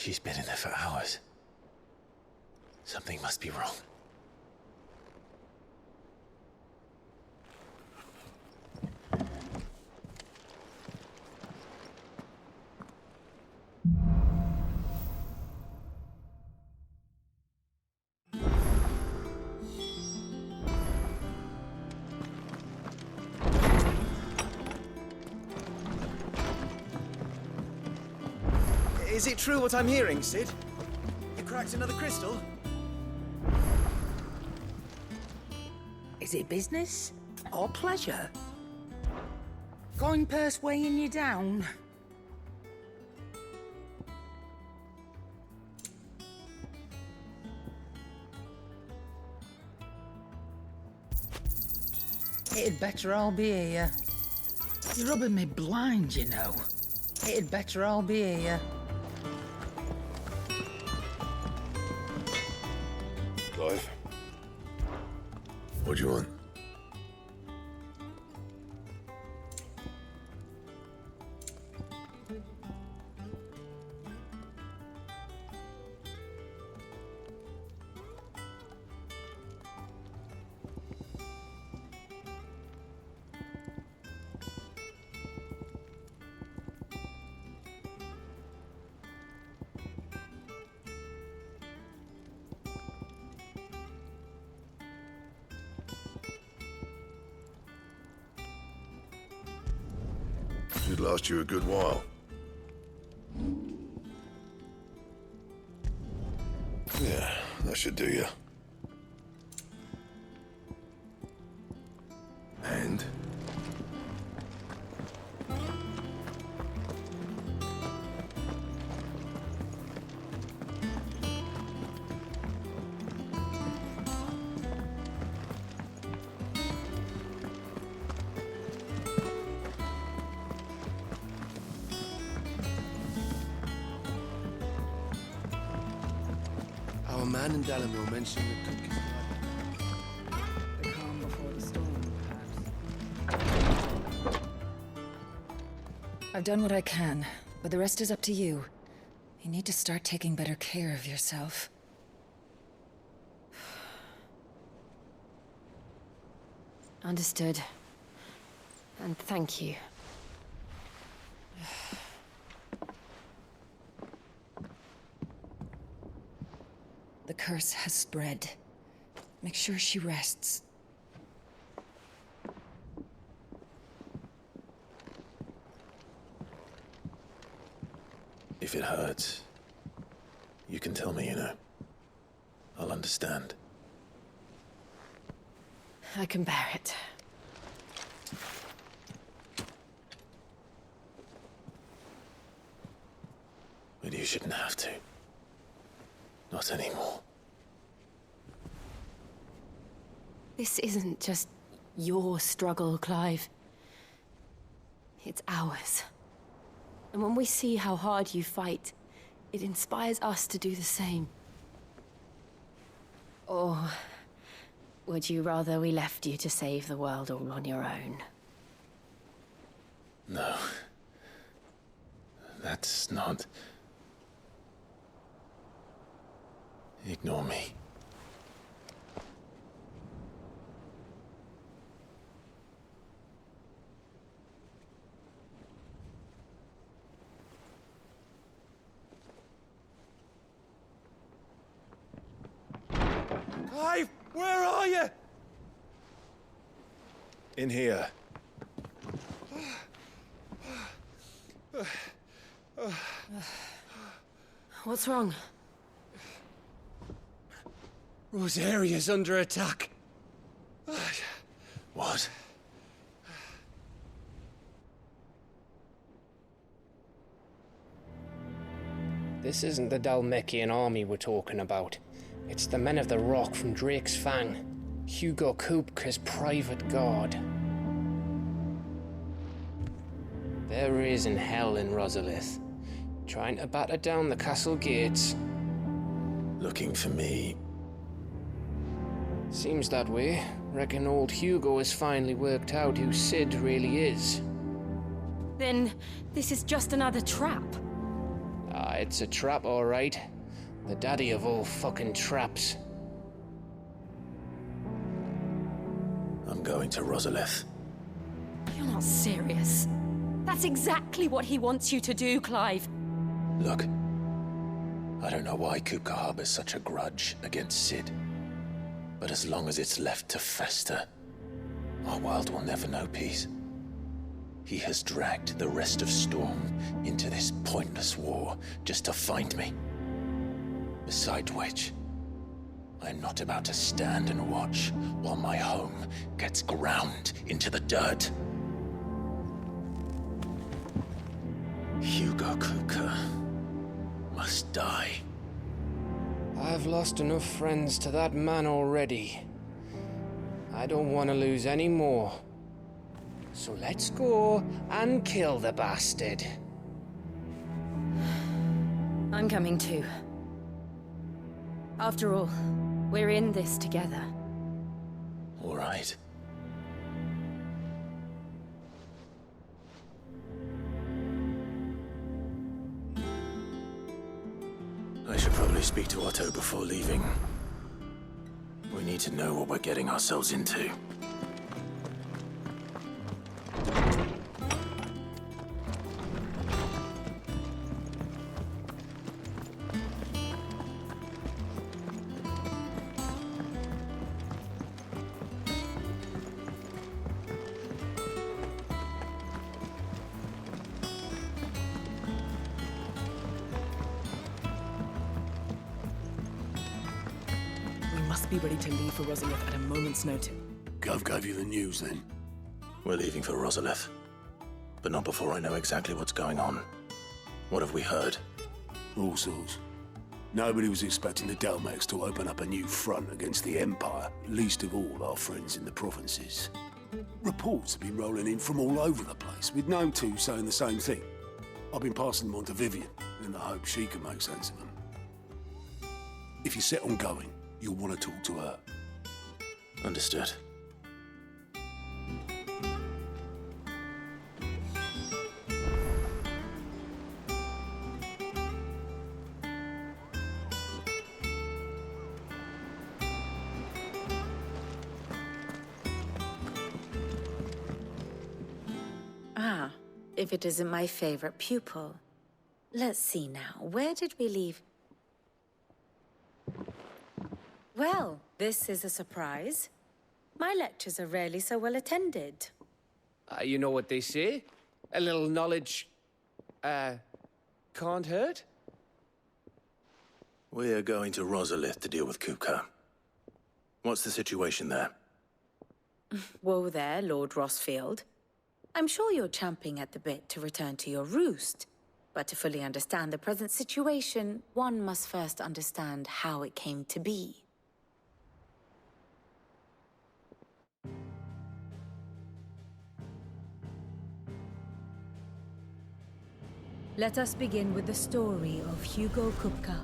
She's been in there for hours. Something must be wrong. Is it true what I'm hearing, Sid? You cracked another crystal? Is it business or pleasure? Coin purse weighing you down? It'd better all be here. You're rubbing me blind, you know. It'd better all be here. Clive? What do you want? Should last you a good while. Yeah, that should do you. And? Our man in Bainamu mentioned the cook is The calm before the storm, perhaps. I've done what I can, but the rest is up to you. You need to start taking better care of yourself. Understood. And thank you. The curse has spread. Make sure she rests. If it hurts, you can tell me, you know. I'll understand. I can bear it. But you shouldn't have to. Not anymore. This isn't just your struggle, Clive. It's ours. And when we see how hard you fight, it inspires us to do the same. Or would you rather we left you to save the world all on your own? No. That's not... Ignore me. Clive, where are you? In here. What's wrong? Rosaria's under attack. What? This isn't the Dalmekian army we're talking about. It's the men of the Rock from Drake's Fang. Hugo Kupka's private guard. There is in hell in Rosalith, trying to batter down the castle gates. Looking for me. Seems that way. Reckon old Hugo has finally worked out who Sid really is. Then this is just another trap. It's a trap, all right. The daddy of all fucking traps. I'm going to Rosalith. You're not serious. That's exactly what he wants you to do, Clive. Look, I don't know why Kupka harbors such a grudge against Sid. But as long as it's left to fester, our world will never know peace. He has dragged the rest of Storm into this pointless war just to find me. Besides which, I'm not about to stand and watch while my home gets ground into the dirt. Hugo Kupka must die. I've lost enough friends to that man already. I don't want to lose any more. So let's go and kill the bastard. I'm coming too. After all, we're in this together. All right. I should probably speak to Otto before leaving. We need to know what we're getting ourselves into. Must be ready to leave for Rosalith at a moment's notice. Gov gave you the news then? We're leaving for Rosalith, but not before I know exactly what's going on. What have we heard? All sorts. Nobody was expecting the Dalmex to open up a new front against the Empire, least of all our friends in the provinces. Reports have been rolling in from all over the place, with no two saying the same thing. I've been passing them on to Vivian, in the hope she can make sense of them. If you're set on going, you'll want to talk to her. Understood. Ah, if it isn't my favorite pupil. Let's see now, where did we leave? Well, this is a surprise. My lectures are rarely so well attended. You know what they say? A little knowledge, can't hurt? We're going to Rosalith to deal with Kupka. What's the situation there? Whoa there, Lord Rossfield. I'm sure you're champing at the bit to return to your roost. But to fully understand the present situation, one must first understand how it came to be. Let us begin with the story of Hugo Kupka,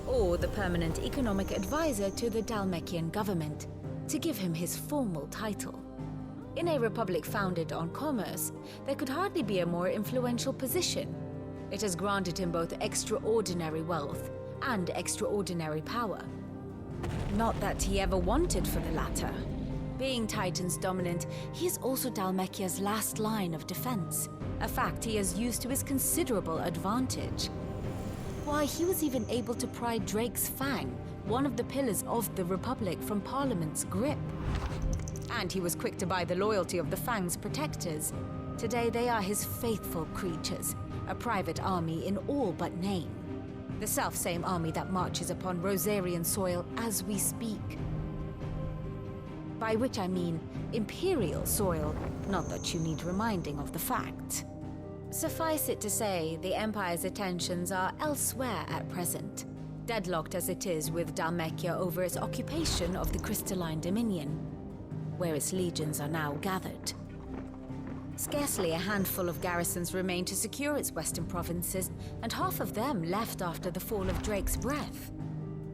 or the permanent economic advisor to the Dalmekian government, to give him his formal title. In a republic founded on commerce, there could hardly be a more influential position. It has granted him both extraordinary wealth and extraordinary power. Not that he ever wanted for the latter. Being Titan's dominant, he is also Dalmekia's last line of defense, a fact he has used to his considerable advantage. Why, he was even able to pry Drake's Fang, one of the pillars of the Republic, from Parliament's grip. And he was quick to buy the loyalty of the Fang's protectors. Today they are his faithful creatures, a private army in all but name. The self-same army that marches upon Rosarian soil as we speak. By which I mean Imperial soil, not that you need reminding of the fact. Suffice it to say, the Empire's attentions are elsewhere at present, deadlocked as it is with Dalmekia over its occupation of the Crystalline Dominion, where its legions are now gathered. Scarcely a handful of garrisons remain to secure its western provinces, and half of them left after the fall of Drake's Breath.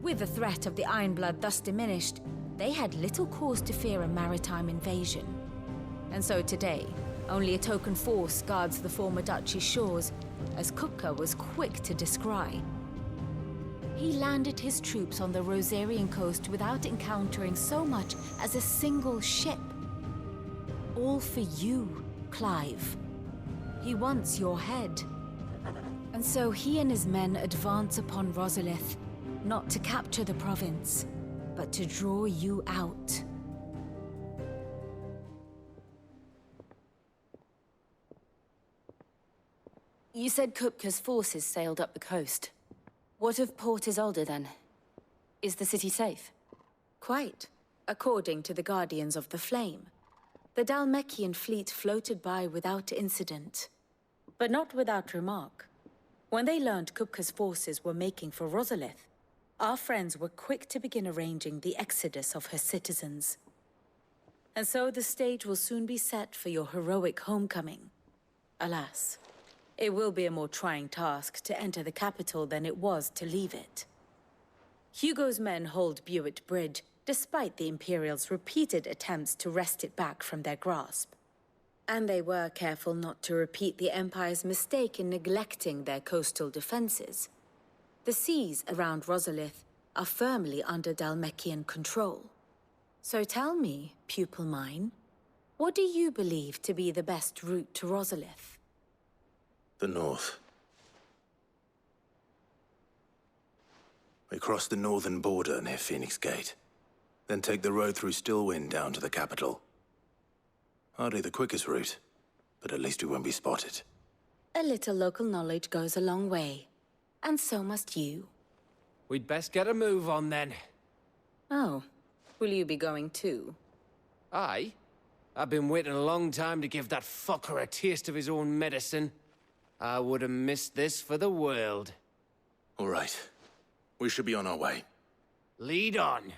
With the threat of the Ironblood thus diminished, they had little cause to fear a maritime invasion. And so today, only a token force guards the former duchy's shores, as Kupka was quick to descry. He landed his troops on the Rosarian coast without encountering so much as a single ship. All for you, Clive. He wants your head. And so he and his men advance upon Rosalith, not to capture the province, but to draw you out. You said Kupka's forces sailed up the coast. What of Port Isolde, then? Is the city safe? Quite, according to the Guardians of the Flame. The Dhalmekian fleet floated by without incident, but not without remark. When they learned Kupka's forces were making for Rosalith, our friends were quick to begin arranging the exodus of her citizens. And so the stage will soon be set for your heroic homecoming. Alas, it will be a more trying task to enter the capital than it was to leave it. Hugo's men hold Buet Bridge, despite the Imperials' repeated attempts to wrest it back from their grasp. And they were careful not to repeat the Empire's mistake in neglecting their coastal defenses. The seas around Rosalith are firmly under Dhalmekian control. So tell me, pupil mine, what do you believe to be the best route to Rosalith? The north. We cross the northern border near Phoenix Gate, then take the road through Stillwind down to the capital. Hardly the quickest route, but at least we won't be spotted. A little local knowledge goes a long way, and so must you. We'd best get a move on then. Oh, will you be going too? Aye. I've been waiting a long time to give that fucker a taste of his own medicine. I would have missed this for the world. All right. We should be on our way. Lead on.